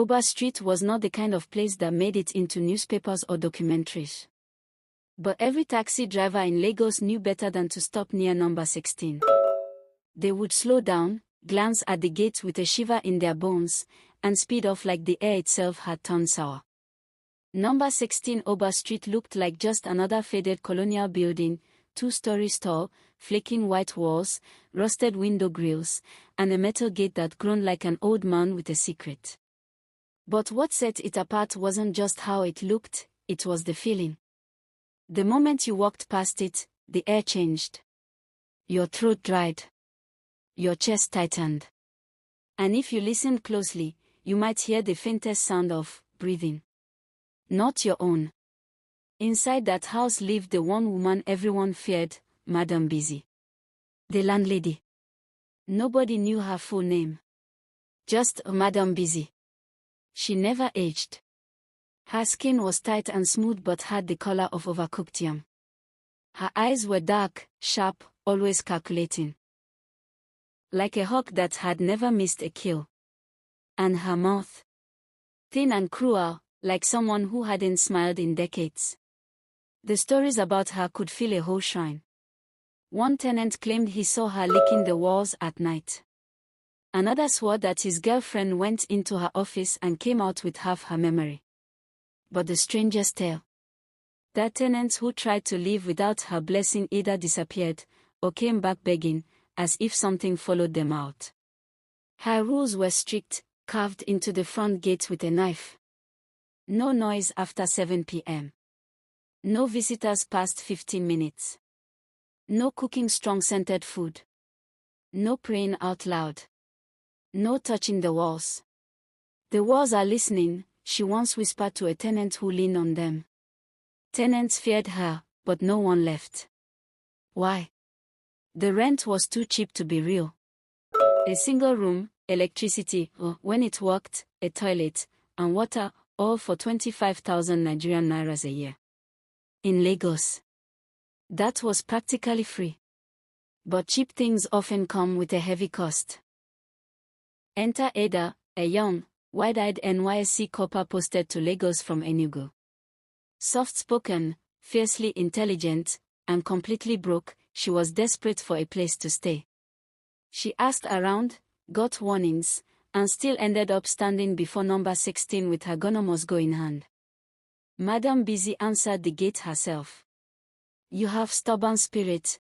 Oba Street was not the kind of place that made it into newspapers or documentaries. But every taxi driver in Lagos knew better than to stop near number 16. They would slow down, glance at the gates with a shiver in their bones, and speed off like the air itself had turned sour. Number 16 Oba Street looked like just another faded colonial building, 2 stories tall, flaking white walls, rusted window grills, and a metal gate that groaned like an old man with a secret. But what set it apart wasn't just how it looked, it was the feeling. The moment you walked past it, the air changed. Your throat dried. Your chest tightened. And if you listened closely, you might hear the faintest sound of breathing. Not your own. Inside that house lived the one woman everyone feared, Madam Busy. The landlady. Nobody knew her full name. Just Madam Busy. She never aged. Her skin was tight and smooth but had the color of overcooked yam. Her eyes were dark, sharp, always calculating. Like a hawk that had never missed a kill. And her mouth. Thin and cruel, like someone who hadn't smiled in decades. The stories about her could fill a whole shrine. One tenant claimed he saw her licking the walls at night. Another swore that his girlfriend went into her office and came out with half her memory. But the strangest tale. That tenants who tried to leave without her blessing either disappeared, or came back begging, as if something followed them out. Her rules were strict, carved into the front gate with a knife. No noise after 7 p.m. No visitors past 15 minutes. No cooking strong scented food. No praying out loud. No touching the walls. The walls are listening, she once whispered to a tenant who leaned on them. Tenants feared her, but no one left. Why? The rent was too cheap to be real. A single room, electricity, or when it worked, a toilet, and water, all for 25,000 Nigerian nairas a year. In Lagos. That was practically free. But cheap things often come with a heavy cost. Enter Ada, a young, wide-eyed NYSC copper posted to Lagos from Enugu. Soft-spoken, fiercely intelligent, and completely broke, she was desperate for a place to stay. She asked around, got warnings, and still ended up standing before number 16 with her Gonomos-Go in hand. Madam Busy answered the gate herself. You have stubborn spirit,